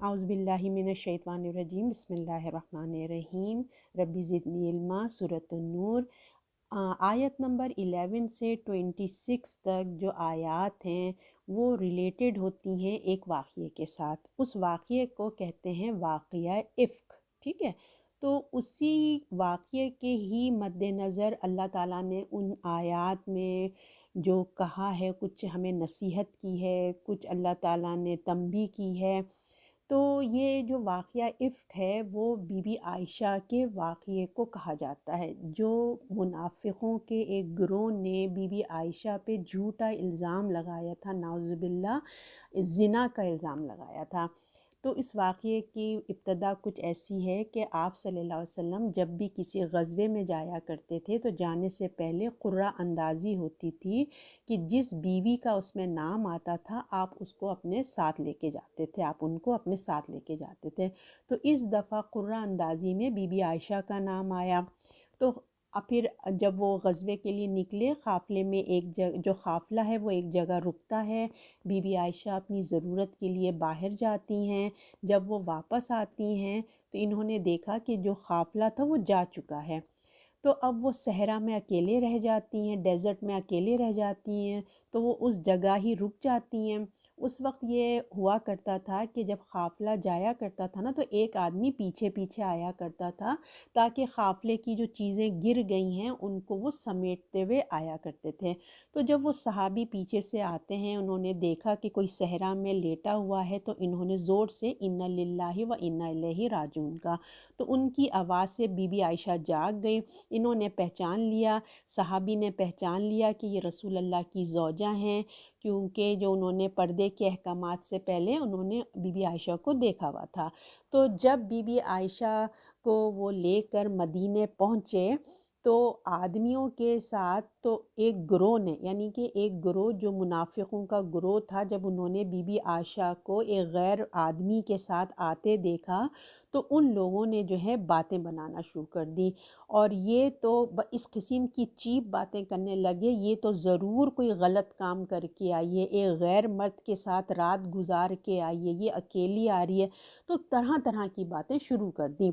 اعوذ باللہ من الشیطان الرجیم، بسم اللہ الرحمن الرحیم۔ ربی زدنی علما، سورۃ النور، آیت نمبر 11 سے 26 تک جو آیات ہیں وہ ریلیٹڈ ہوتی ہیں ایک واقعے کے ساتھ۔ اس واقعے کو کہتے ہیں واقعہ افک، ٹھیک ہے؟ تو اسی واقعے کے ہی مد نظر اللہ تعالیٰ نے ان آیات میں جو کہا ہے، کچھ ہمیں نصیحت کی ہے، کچھ اللہ تعالیٰ نے تنبیہ کی ہے۔ تو یہ جو واقعہ افک ہے وہ بی بی عائشہ کے واقعے کو کہا جاتا ہے، جو منافقوں کے ایک گروہ نے بی بی عائشہ پہ جھوٹا الزام لگایا تھا، نعوذ باللہ زنا کا الزام لگایا تھا۔ تو اس واقعے کی ابتدا کچھ ایسی ہے کہ آپ صلی اللہ علیہ وسلم جب بھی کسی غزوے میں جایا کرتے تھے تو جانے سے پہلے قرعہ اندازی ہوتی تھی کہ جس بیوی کا اس میں نام آتا تھا آپ اس کو اپنے ساتھ لے کے جاتے تھے، آپ ان کو اپنے ساتھ لے کے جاتے تھے۔ تو اس دفعہ قرعہ اندازی میں بی بی عائشہ کا نام آیا۔ تو پھر جب وہ غزوے کے لیے نکلے، قافلے میں جو قافلہ ہے وہ ایک جگہ رکتا ہے، بی بی عائشہ اپنی ضرورت کے لیے باہر جاتی ہیں۔ جب وہ واپس آتی ہیں تو انہوں نے دیکھا کہ جو قافلہ تھا وہ جا چکا ہے۔ تو اب وہ صحرا میں اکیلے رہ جاتی ہیں، ڈیزرٹ میں اکیلے رہ جاتی ہیں، تو وہ اس جگہ ہی رک جاتی ہیں۔ اس وقت یہ ہوا کرتا تھا کہ جب قافلہ جایا کرتا تھا نا تو ایک آدمی پیچھے پیچھے آیا کرتا تھا تاکہ قافلے کی جو چیزیں گر گئی ہیں ان کو وہ سمیٹتے ہوئے آیا کرتے تھے۔ تو جب وہ صحابی پیچھے سے آتے ہیں، انہوں نے دیکھا کہ کوئی صحرا میں لیٹا ہوا ہے تو انہوں نے زور سے انا للہ و انا الیہ راجعون کا، تو ان کی آواز سے بی بی عائشہ جاگ گئی۔ انہوں نے پہچان لیا، صحابی نے پہچان لیا کہ یہ رسول اللہ کی زوجہ ہیں، کیونکہ جو انہوں نے پردے کے احکامات سے پہلے انہوں نے بی بی عائشہ کو دیکھا ہوا تھا۔ تو جب بی بی عائشہ کو وہ لے کر مدینے پہنچے تو آدمیوں کے ساتھ تو ایک گروہ نے، یعنی کہ ایک گروہ جو منافقوں کا گروہ تھا، جب انہوں نے بی بی عائشہ کو ایک غیر آدمی کے ساتھ آتے دیکھا تو ان لوگوں نے جو ہے باتیں بنانا شروع کر دی، اور یہ تو اس قسم کی چیپ باتیں کرنے لگے، یہ تو ضرور کوئی غلط کام کر کے آئی ہے، ایک غیر مرد کے ساتھ رات گزار کے آئی ہے، یہ اکیلی آ رہی ہے، تو طرح طرح کی باتیں شروع کر دیں۔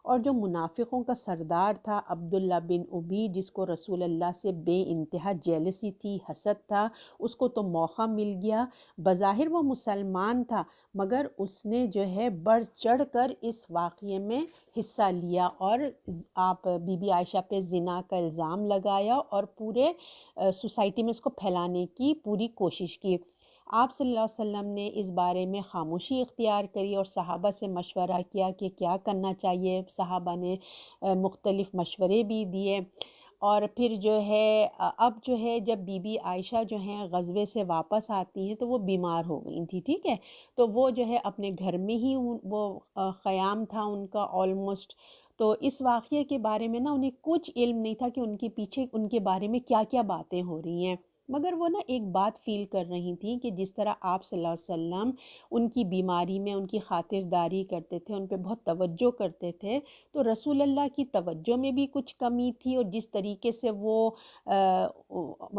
اور جو منافقوں کا سردار تھا عبداللہ بن ابی، جس کو رسول اللہ سے بے انتہا جیلسی تھی، حسد تھا، اس کو تو موقع مل گیا۔ بظاہر وہ مسلمان تھا مگر اس نے جو ہے بڑھ چڑھ کر اس واقعے میں حصہ لیا اور آپ بی بی عائشہ پہ زنا کا الزام لگایا اور پورے سوسائٹی میں اس کو پھیلانے کی پوری کوشش کی۔ آپ صلی اللہ علیہ وسلم نے اس بارے میں خاموشی اختیار کری اور صحابہ سے مشورہ کیا کہ کیا کرنا چاہیے۔ صحابہ نے مختلف مشورے بھی دیے، اور پھر جو ہے اب جو ہے جب بی بی عائشہ جو ہیں غزوے سے واپس آتی ہیں تو وہ بیمار ہو گئی تھی، ٹھیک ہے؟ تو وہ جو ہے اپنے گھر میں ہی وہ قیام تھا ان کا آلموسٹ۔ تو اس واقعے کے بارے میں نا انہیں کچھ علم نہیں تھا کہ ان کے پیچھے ان کے بارے میں کیا کیا باتیں ہو رہی ہیں، مگر وہ نا ایک بات فیل کر رہی تھیں کہ جس طرح آپ صلی اللہ علیہ وسلم ان کی بیماری میں ان کی خاطرداری کرتے تھے، ان پہ بہت توجہ کرتے تھے، تو رسول اللہ کی توجہ میں بھی کچھ کمی تھی، اور جس طریقے سے وہ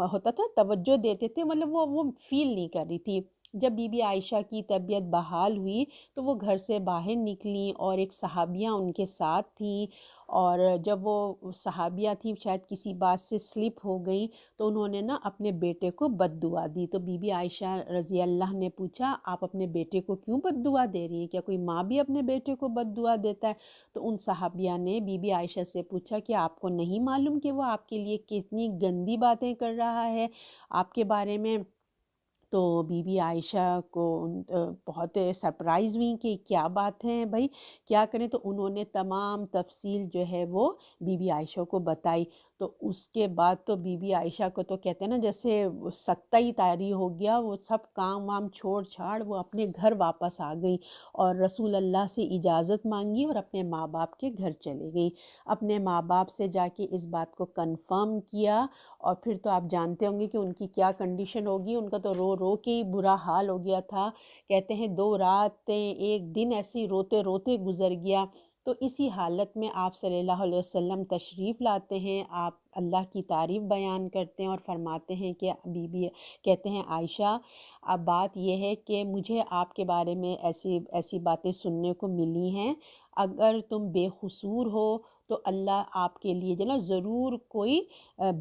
ہوتا تھا توجہ دیتے تھے، مطلب وہ فیل نہیں کر رہی تھی۔ جب بی بی عائشہ کی طبیعت بحال ہوئی تو وہ گھر سے باہر نکلیں اور ایک صحابیہ ان کے ساتھ تھیں، اور جب وہ صحابیہ تھیں شاید کسی بات سے سلپ ہو گئی تو انہوں نے نا اپنے بیٹے کو بد دعا دی۔ تو بی بی عائشہ رضی اللہ نے پوچھا آپ اپنے بیٹے کو کیوں بد دعا دے رہی ہیں؟ کیا کوئی ماں بھی اپنے بیٹے کو بد دعا دیتا ہے؟ تو ان صحابیہ نے بی بی عائشہ سے پوچھا کہ آپ کو نہیں معلوم کہ وہ آپ کے لیے کتنی گندی باتیں کر رہا ہے آپ کے بارے میں؟ تو بی بی عائشہ کو بہت سرپرائز ہوئی کہ کیا بات ہے بھائی، کیا کریں؟ تو انہوں نے تمام تفصیل جو ہے وہ بی بی عائشہ کو بتائی۔ تو اس کے بعد تو بی بی عائشہ کو تو کہتے ہیں نا جیسے سکتہ ہی طاری ہو گیا، وہ سب کام وام چھوڑ چھاڑ وہ اپنے گھر واپس آ گئی اور رسول اللہ سے اجازت مانگی اور اپنے ماں باپ کے گھر چلے گئی۔ اپنے ماں باپ سے جا کے اس بات کو کنفرم کیا، اور پھر تو آپ جانتے ہوں گے کہ ان کی کیا کنڈیشن ہوگی، ان کا تو رو رو کے ہی برا حال ہو گیا تھا۔ کہتے ہیں 2 راتیں 1 دن ایسے روتے روتے گزر گیا۔ تو اسی حالت میں آپ صلی اللہ علیہ وسلم تشریف لاتے ہیں، آپ اللہ کی تعریف بیان کرتے ہیں اور فرماتے ہیں کہ بی کہتے ہیں عائشہ اب بات یہ ہے کہ مجھے آپ کے بارے میں ایسی باتیں سننے کو ملی ہیں، اگر تم بے قصور ہو تو اللہ آپ کے لیے جو نا ضرور کوئی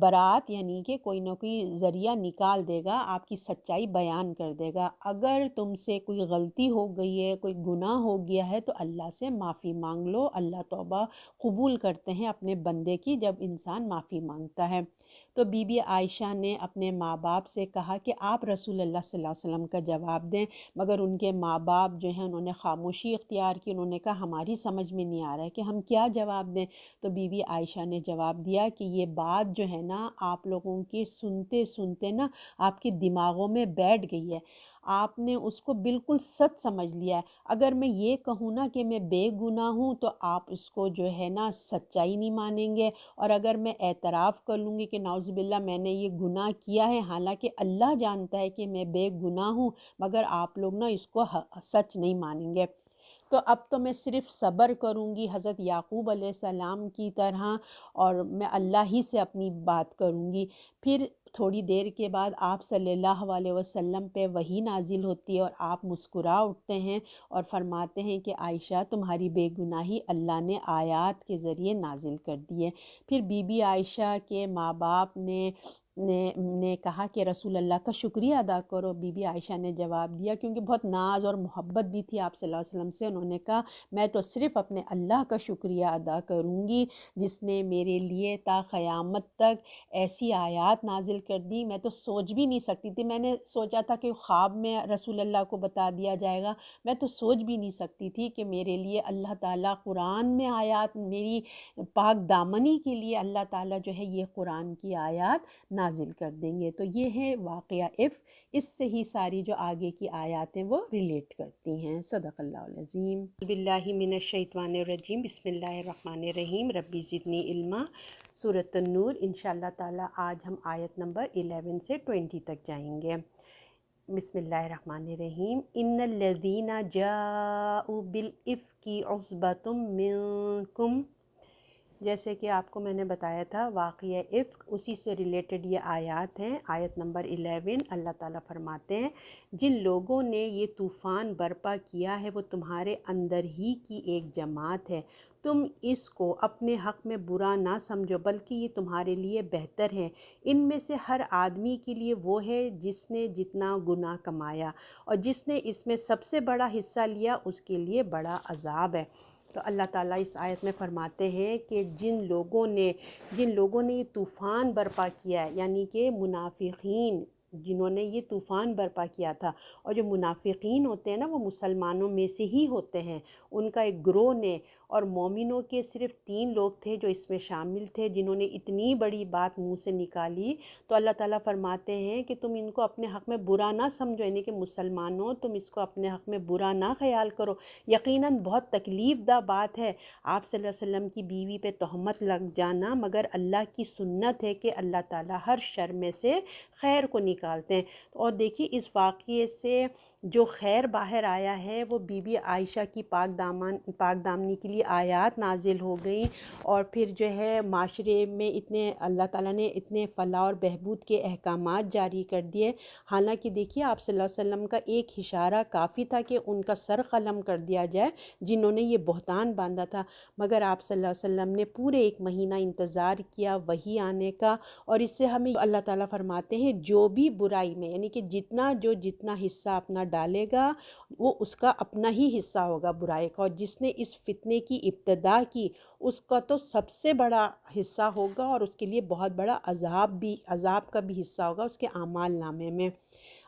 برات یعنی کہ کوئی نہ کوئی ذریعہ نکال دے گا، آپ کی سچائی بیان کر دے گا۔ اگر تم سے کوئی غلطی ہو گئی ہے، کوئی گناہ ہو گیا ہے تو اللہ سے معافی مانگ لو، اللہ توبہ قبول کرتے ہیں اپنے بندے کی جب انسان معافی مانگتا ہے۔ تو بی بی عائشہ نے اپنے ماں باپ سے کہا کہ آپ رسول اللہ صلی اللہ علیہ وسلم کا جواب دیں، مگر ان کے ماں باپ جو ہیں انہوں نے خاموشی اختیار کی، انہوں نے کہا ہماری سمجھ میں نہیں آ رہا ہے کہ ہم کیا جواب دیں۔ تو بی بی عائشہ نے جواب دیا کہ یہ بات جو ہے نا آپ لوگوں کی سنتے سنتے نا آپ کے دماغوں میں بیٹھ گئی ہے، آپ نے اس کو بالکل سچ سمجھ لیا ہے۔ اگر میں یہ کہوں نا کہ میں بے گناہ ہوں تو آپ اس کو جو ہے نا سچائی نہیں مانیں گے، اور اگر میں اعتراف کر لوں گی کہ نعوذ باللہ میں نے یہ گناہ کیا ہے، حالانکہ اللہ جانتا ہے کہ میں بے گناہ ہوں، مگر آپ لوگ نا اس کو سچ نہیں مانیں گے۔ تو اب تو میں صرف صبر کروں گی حضرت یعقوب علیہ السلام کی طرح، اور میں اللہ ہی سے اپنی بات کروں گی۔ پھر تھوڑی دیر کے بعد آپ صلی اللہ علیہ وسلم پہ وحی نازل ہوتی ہے اور آپ مسکرا اٹھتے ہیں اور فرماتے ہیں کہ عائشہ تمہاری بے گناہی اللہ نے آیات کے ذریعے نازل کر دی ہے۔ پھر بی بی عائشہ کے ماں باپ نے کہا کہ رسول اللہ کا شکریہ ادا کرو۔ بی بی عائشہ نے جواب دیا، کیونکہ بہت ناز اور محبت بھی تھی آپ صلی اللہ علیہ وسلم سے، انہوں نے کہا میں تو صرف اپنے اللہ کا شکریہ ادا کروں گی جس نے میرے لیے تا قیامت تک ایسی آیات نازل کر دی، میں تو سوچ بھی نہیں سکتی تھی۔ میں نے سوچا تھا کہ خواب میں رسول اللہ کو بتا دیا جائے گا، میں تو سوچ بھی نہیں سکتی تھی کہ میرے لیے اللہ تعالیٰ قرآن میں آیات، میری پاک دامنی کے لیے اللہ تعالیٰ جو ہے یہ قرآن کی آیات نازل کر دیں گے۔ تو یہ ہے واقعہ اس سے ہی ساری جو آگے کی آیات ہیں وہ ریلیٹ کرتی ہیں۔ صدق اللہ العظیم۔ باللہ من الشیطان الرجیم، بسم اللہ الرحمن الرحیم، ربی زدنی علما، سورۃ النور۔ انشاءاللہ تعالیٰ آج ہم آیت نمبر 11 سے 20 تک جائیں گے۔ بسم اللہ الرحمن الرحیم۔ ان الذین جاءوا بالافک عصبۃ منکم، جیسے کہ آپ کو میں نے بتایا تھا واقعہ افک، اسی سے ریلیٹڈ یہ آیات ہیں۔ آیت نمبر 11 اللہ تعالیٰ فرماتے ہیں جن لوگوں نے یہ طوفان برپا کیا ہے وہ تمہارے اندر ہی کی ایک جماعت ہے، تم اس کو اپنے حق میں برا نہ سمجھو بلکہ یہ تمہارے لیے بہتر ہے۔ ان میں سے ہر آدمی کے لیے وہ ہے جس نے جتنا گناہ کمایا، اور جس نے اس میں سب سے بڑا حصہ لیا اس کے لیے بڑا عذاب ہے۔ تو اللہ تعالیٰ اس آیت میں فرماتے ہیں کہ جن لوگوں نے یہ طوفان برپا کیا ہے، یعنی کہ منافقین جنہوں نے یہ طوفان برپا کیا تھا، اور جو منافقین ہوتے ہیں نا وہ مسلمانوں میں سے ہی ہوتے ہیں، ان کا ایک گروہ نے، اور مومنوں کے صرف 3 لوگ تھے جو اس میں شامل تھے جنہوں نے اتنی بڑی بات منہ سے نکالی۔ تو اللہ تعالیٰ فرماتے ہیں کہ تم ان کو اپنے حق میں برا نہ سمجھو، یعنی کہ مسلمانوں تم اس کو اپنے حق میں برا نہ خیال کرو۔ یقیناً بہت تکلیف دہ بات ہے آپ صلی اللہ علیہ وسلم کی بیوی پہ تہمت لگ جانا، مگر اللہ کی سنت ہے کہ اللہ تعالیٰ ہر شر میں سے خیر کو نکالتے ہیں۔ اور دیکھیے اس واقعے سے جو خیر باہر آیا ہے وہ بی بی عائشہ کی پاک دامنی کے لیے آیات نازل ہو گئیں، اور پھر جو ہے معاشرے میں اللہ تعالیٰ نے اتنے فلاح اور بہبود کے احکامات جاری کر دیے۔ حالانکہ دیکھیے آپ صلی اللہ علیہ وسلم کا ایک اشارہ کافی تھا کہ ان کا سر قلم کر دیا جائے جنہوں نے یہ بہتان باندھا تھا، مگر آپ صلی اللہ علیہ وسلم نے پورے 1 مہینہ انتظار کیا وحی آنے کا۔ اور اس سے ہمیں اللہ تعالیٰ فرماتے ہیں جو بھی برائی میں، یعنی کہ جتنا حصہ اپنا ڈالے گا وہ اس کا اپنا ہی حصہ ہوگا برائی کا، اور جس نے اس فتنے کی ابتدا کی اس کا تو سب سے بڑا حصہ ہوگا، اور اس کے لیے بہت بڑا عذاب کا بھی حصہ ہوگا اس کے اعمال نامے میں۔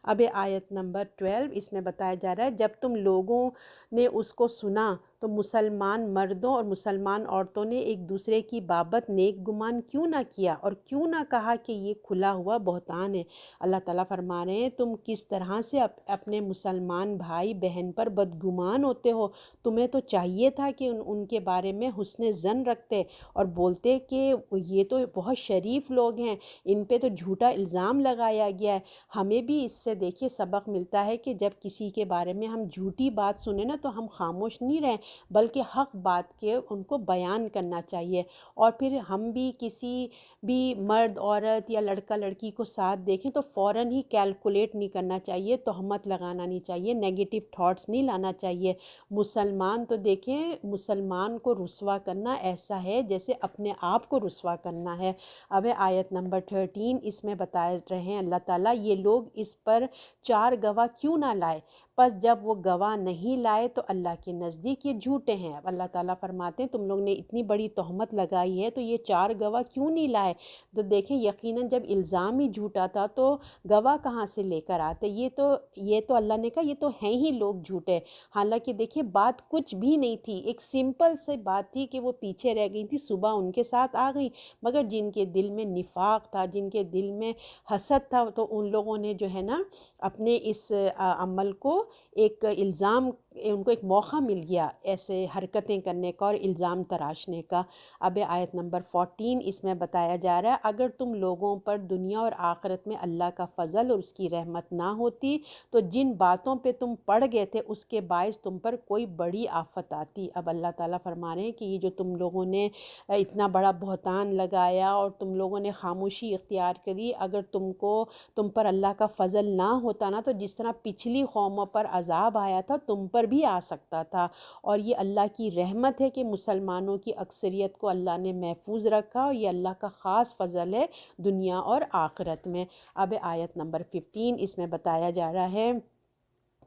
اب آیت نمبر 12 اس میں بتایا جا رہا ہے جب تم لوگوں نے اس کو سنا تو مسلمان مردوں اور مسلمان عورتوں نے ایک دوسرے کی بابت نیک گمان کیوں نہ کیا اور کیوں نہ کہا کہ یہ کھلا ہوا بہتان ہے۔ اللہ تعالیٰ فرما رہے ہیں تم کس طرح سے اپنے مسلمان بھائی بہن پر بدگمان ہوتے ہو، تمہیں تو چاہیے تھا کہ ان کے بارے میں حسن ظن رکھتے اور بولتے کہ یہ تو بہت شریف لوگ ہیں، ان پہ تو جھوٹا الزام لگایا گیا ہے، ہمیں بھی اس سے دیکھیے سبق ملتا ہے کہ جب کسی کے بارے میں ہم جھوٹی بات سنیں نا تو ہم خاموش نہیں رہیں، بلکہ حق بات کے ان کو بیان کرنا چاہیے۔ اور پھر ہم بھی کسی بھی مرد عورت یا لڑکا لڑکی کو ساتھ دیکھیں تو فوراً ہی کیلکولیٹ نہیں کرنا چاہیے، تہمت لگانا نہیں چاہیے، نیگیٹو تھاٹس نہیں لانا چاہیے۔ مسلمان تو دیکھیں، مسلمان کو رسوا کرنا ایسا ہے جیسے اپنے آپ کو رسوا کرنا ہے۔ اب آیت نمبر 13 اس میں بتا رہے ہیں اللہ تعالیٰ، یہ لوگ اس پر 4 گواہ کیوں نہ لائے؟ پس جب وہ گواہ نہیں لائے تو اللہ کے نزدیک یہ جھوٹے ہیں۔ اب اللہ تعالیٰ فرماتے ہیں تم لوگ نے اتنی بڑی تہمت لگائی ہے تو یہ 4 گواہ کیوں نہیں لائے؟ تو دیکھیں یقیناً جب الزام ہی جھوٹا تھا تو گواہ کہاں سے لے کر آتے؟ یہ تو اللہ نے کہا یہ تو ہیں ہی لوگ جھوٹے۔ حالانکہ دیکھیں بات کچھ بھی نہیں تھی، ایک سمپل سی بات تھی کہ وہ پیچھے رہ گئی تھی، صبح ان کے ساتھ آ گئی، مگر جن کے دل میں نفاق تھا، جن کے دل میں حسد تھا، تو ان لوگوں نے جو ہے نا اپنے اس عمل کو ایک الزام، ان کو ایک موقع مل گیا ایسے حرکتیں کرنے کا اور الزام تراشنے کا۔ اب آیت نمبر 14 اس میں بتایا جا رہا ہے اگر تم لوگوں پر دنیا اور آخرت میں اللہ کا فضل اور اس کی رحمت نہ ہوتی تو جن باتوں پہ تم پڑ گئے تھے اس کے باعث تم پر کوئی بڑی آفت آتی۔ اب اللہ تعالیٰ فرما رہے ہیں کہ یہ جو تم لوگوں نے اتنا بڑا بہتان لگایا اور تم لوگوں نے خاموشی اختیار کری، اگر تم پر اللہ کا فضل نہ ہوتا نا تو جس طرح پچھلی قوموں پر عذاب آیا تھا تم پر بھی آ سکتا تھا۔ اور یہ اللہ کی رحمت ہے کہ مسلمانوں کی اکثریت کو اللہ نے محفوظ رکھا، اور یہ اللہ کا خاص فضل ہے دنیا اور آخرت میں۔ اب آیت نمبر 15 اس میں بتایا جا رہا ہے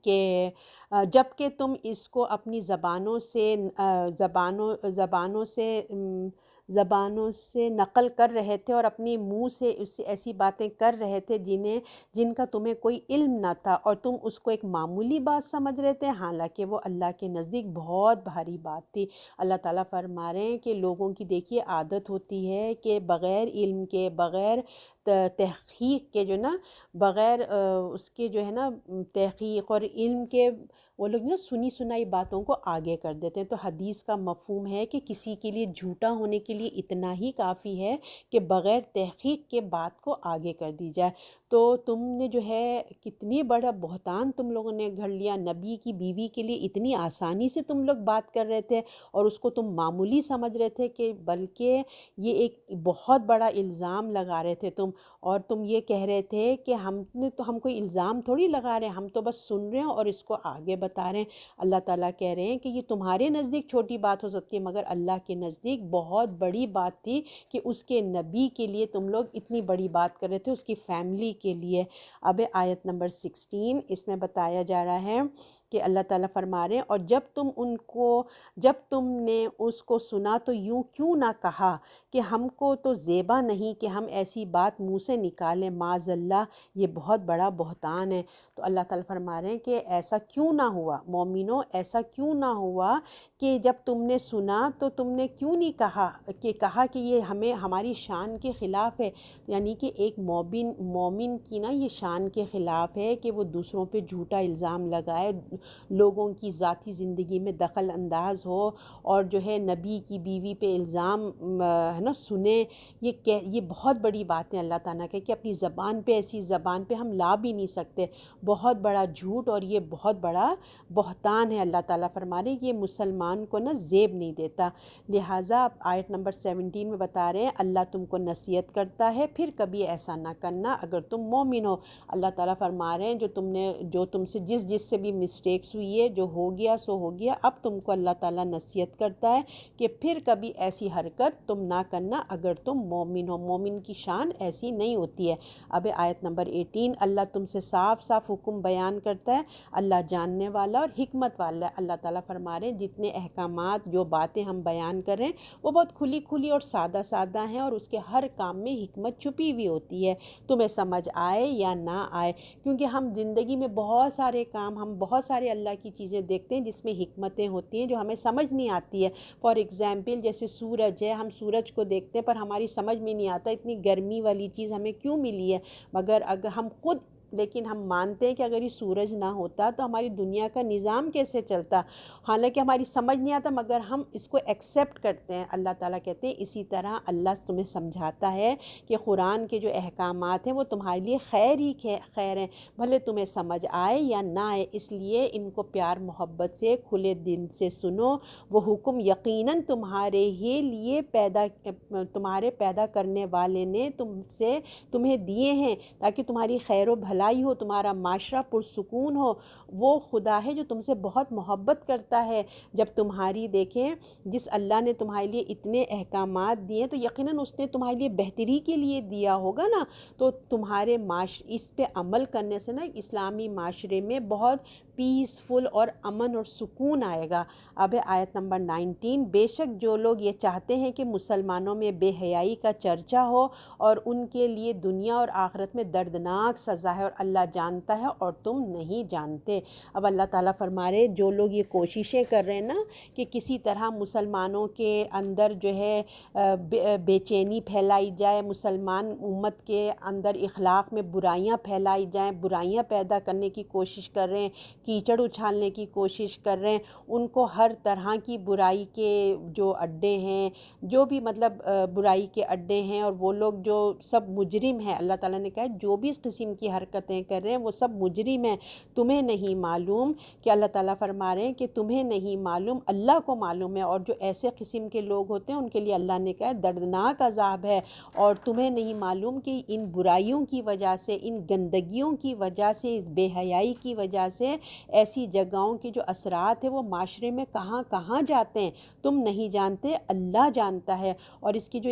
کہ جب کہ تم اس کو اپنی زبانوں سے نقل کر رہے تھے اور اپنے منہ سے اس سے ایسی باتیں کر رہے تھے جن کا تمہیں کوئی علم نہ تھا، اور تم اس کو ایک معمولی بات سمجھ رہے تھے، حالانکہ وہ اللہ کے نزدیک بہت بھاری بات تھی۔ اللہ تعالیٰ فرما رہے ہیں کہ لوگوں کی دیکھیے عادت ہوتی ہے کہ بغیر علم کے، بغیر تحقیق کے جو نا، بغیر اس کے جو ہے نا تحقیق اور علم کے، وہ لوگ نا سنی سنائی باتوں کو آگے کر دیتے ہیں۔ تو حدیث کا مفہوم ہے کہ کسی کے لیے جھوٹا ہونے کے لیے اتنا ہی کافی ہے کہ بغیر تحقیق کے بات کو آگے کر دی جائے۔ تو تم نے جو ہے کتنی بڑا بہتان تم لوگوں نے گھڑ لیا، نبی کی بیوی کے لیے اتنی آسانی سے تم لوگ بات کر رہے تھے اور اس کو تم معمولی سمجھ رہے تھے، کہ بلکہ یہ ایک بہت بڑا الزام لگا رہے تھے تم، اور تم یہ کہہ رہے تھے کہ ہم کوئی الزام تھوڑی لگا رہے ہیں، ہم تو بس سن رہے ہیں اور اس کو آگے بتا رہے ہیں۔ اللہ تعالیٰ کہہ رہے ہیں کہ یہ تمہارے نزدیک چھوٹی بات ہو سکتی ہے، مگر اللہ کے نزدیک بہت بڑی بات تھی کہ اس کے نبی کے لیے تم لوگ اتنی بڑی بات کر رہے تھے، اس کی فیملی کے لیے۔ اب آیت نمبر 16 اس میں بتایا جا رہا ہے کہ اللہ تعالیٰ فرما رہے ہیں اور جب تم نے اس کو سنا تو یوں کیوں نہ کہا کہ ہم کو تو زیبا نہیں کہ ہم ایسی بات منہ سے نکالیں، معاذ اللہ یہ بہت بڑا بہتان ہے۔ تو اللہ تعالیٰ فرما رہے ہیں کہ ایسا کیوں نہ ہوا، مومنوں ایسا کیوں نہ ہوا کہ جب تم نے سنا تو تم نے کیوں نہیں کہا کہ یہ ہماری شان کے خلاف ہے، یعنی کہ ایک مومن کی نا یہ شان کے خلاف ہے کہ وہ دوسروں پہ جھوٹا الزام لگائے، لوگوں کی ذاتی زندگی میں دخل انداز ہو، اور جو ہے نبی کی بیوی پہ الزام ہے نا سنے۔ یہ بہت بڑی بات ہے اللہ تعالیٰ کہ اپنی زبان پہ، ایسی زبان پہ ہم لا بھی نہیں سکتے، بہت بڑا جھوٹ اور یہ بہت بڑا بہتان ہے۔ اللہ تعالیٰ فرما رہے ہیں یہ مسلمان کو نا زیب نہیں دیتا۔ لہٰذا آیت نمبر 17 میں بتا رہے ہیں اللہ تم کو نصیحت کرتا ہے پھر کبھی ایسا نہ کرنا اگر تم مومن ہو۔ اللہ تعالیٰ فرما رہے ہیں جو تم سے جس سے بھی مسٹیکس ہوئی ہے، جو ہو گیا سو ہو گیا، اب تم کو اللہ تعالیٰ نصیحت کرتا ہے کہ پھر کبھی ایسی حرکت تم نہ کرنا اگر تم مومن ہو۔ مومن کی شان ایسی نہیں ہوتی ہے۔ اب آیت نمبر 18 اللہ تم سے صاف صاف حکم بیان کرتا ہے، اللہ جاننے والا اور حکمت والا ہے۔ اللہ تعالیٰ فرما رہے ہیں جتنے احکامات، جو باتیں ہم بیان کر رہے ہیں وہ بہت کھلی کھلی اور سادہ سادہ ہیں، اور اس کے ہر کام میں حکمت چھپی ہوئی ہوتی ہے، تمہیں سمجھ آئے یا نہ آئے۔ کیونکہ ہم زندگی میں بہت سارے کام، ہم بہت سارے اللہ کی چیزیں دیکھتے ہیں جس میں حکمتیں ہوتی ہیں جو ہمیں سمجھ نہیں آتی ہے۔ فار ایگزامپل جیسے سورج ہے، ہم سورج کو دیکھتے ہیں پر ہماری سمجھ میں نہیں آتا اتنی گرمی والی چیز ہمیں کیوں ملی ہے، مگر اگر ہم خود لیکن ہم مانتے ہیں کہ اگر یہ سورج نہ ہوتا تو ہماری دنیا کا نظام کیسے چلتا، حالانکہ ہماری سمجھ نہیں آتا مگر ہم اس کو ایکسیپٹ کرتے ہیں۔ اللہ تعالیٰ کہتے ہیں اسی طرح اللہ تمہیں سمجھاتا ہے کہ قرآن کے جو احکامات ہیں وہ تمہارے لیے خیر ہی خیر ہیں، بھلے تمہیں سمجھ آئے یا نہ آئے، اس لیے ان کو پیار محبت سے کھلے دل سے سنو۔ وہ حکم یقیناً تمہارے ہی لیے تمہارے پیدا کرنے والے نے تمہیں دیے ہیں تاکہ تمہاری خیر و بھلائی ہو، تمہارا معاشرہ پرسکون ہو۔ وہ خدا ہے جو تم سے بہت محبت کرتا ہے۔ جب تمہاری دیکھیں جس اللہ نے تمہارے لیے اتنے احکامات دیے تو یقیناً اس نے تمہارے لیے بہتری کے لیے دیا ہوگا نا، تو تمہارے اس پہ عمل کرنے سے نا اسلامی معاشرے میں بہت پیسفل اور امن اور سکون آئے گا۔ اب آیت نمبر 19، بے شک جو لوگ یہ چاہتے ہیں کہ مسلمانوں میں بے حیائی کا چرچا ہو اور ان کے لیے دنیا اور آخرت میں دردناک سزا ہے، اور اللہ جانتا ہے اور تم نہیں جانتے۔ اب اللہ تعالیٰ فرما رہے جو لوگ یہ کوششیں کر رہے ہیں نا کہ کسی طرح مسلمانوں کے اندر جو ہے بے چینی پھیلائی جائے، مسلمان امت کے اندر اخلاق میں برائیاں پھیلائی جائیں، برائیاں پیدا کرنے کی کوشش کر رہے ہیں، کیچڑ اچھالنے کی کوشش کر رہے ہیں، ان کو ہر طرح کی برائی کے جو اڈے ہیں، جو بھی مطلب برائی کے اڈے ہیں، اور وہ لوگ جو سب مجرم ہیں، اللہ تعالیٰ نے کہا جو بھی اس قسم کی حرکتیں کر رہے ہیں وہ سب مجرم ہیں۔ تمہیں نہیں معلوم کہ اللہ تعالیٰ فرما رہے ہیں کہ تمہیں نہیں معلوم، اللہ کو معلوم ہے، اور جو ایسے قسم کے لوگ ہوتے ہیں ان کے لیے اللہ نے کہا دردناک عذاب ہے۔ اور تمہیں نہیں معلوم کہ ان برائیوں کی وجہ سے، ان گندگیوں کی وجہ سے، اس بے حیائی کی وجہ سے ایسی جگہوں کے جو اثرات ہیں وہ معاشرے میں کہاں کہاں جاتے ہیں، تم نہیں جانتے، اللہ جانتا ہے، اور اس کی جو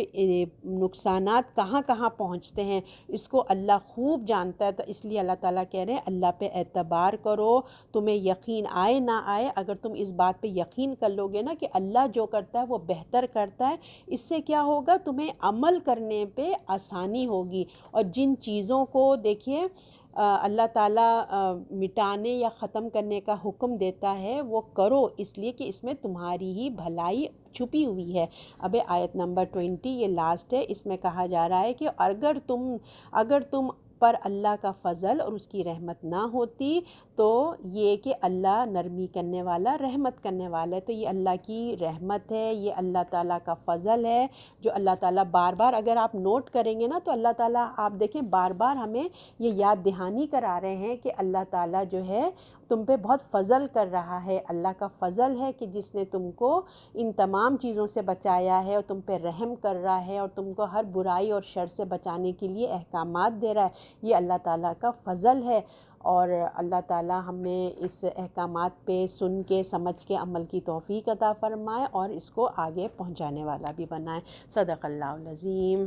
نقصانات کہاں کہاں پہنچتے ہیں اس کو اللہ خوب جانتا ہے۔ تو اس لیے اللہ تعالیٰ کہہ رہے ہیں اللہ پہ اعتبار کرو، تمہیں یقین آئے نہ آئے، اگر تم اس بات پہ یقین کر لو گے نا کہ اللہ جو کرتا ہے وہ بہتر کرتا ہے، اس سے کیا ہوگا، تمہیں عمل کرنے پہ آسانی ہوگی۔ اور جن چیزوں کو دیکھیے اللہ تعالیٰ مٹانے یا ختم کرنے کا حکم دیتا ہے وہ کرو، اس لیے کہ اس میں تمہاری ہی بھلائی چھپی ہوئی ہے۔ اب آیت نمبر 20 یہ لاسٹ ہے، اس میں کہا جا رہا ہے کہ اگر تم پر اللہ کا فضل اور اس کی رحمت نہ ہوتی تو یہ کہ اللہ نرمی کرنے والا، رحمت کرنے والا ہے، تو یہ اللہ کی رحمت ہے، یہ اللہ تعالیٰ کا فضل ہے جو اللہ تعالیٰ بار بار اگر آپ نوٹ کریں گے نا تو اللہ تعالیٰ آپ دیکھیں بار بار ہمیں یہ یاد دہانی کرا رہے ہیں کہ اللہ تعالیٰ جو ہے تم پہ بہت فضل کر رہا ہے۔ اللہ کا فضل ہے کہ جس نے تم کو ان تمام چیزوں سے بچایا ہے اور تم پہ رحم کر رہا ہے اور تم کو ہر برائی اور شر سے بچانے کے لیے احکامات دے رہا ہے، یہ اللہ تعالیٰ کا فضل ہے۔ اور اللہ تعالیٰ ہمیں اس احکامات پہ سن کے سمجھ کے عمل کی توفیق عطا فرمائے اور اس کو آگے پہنچانے والا بھی بنائے۔ صدق اللہ العظیم۔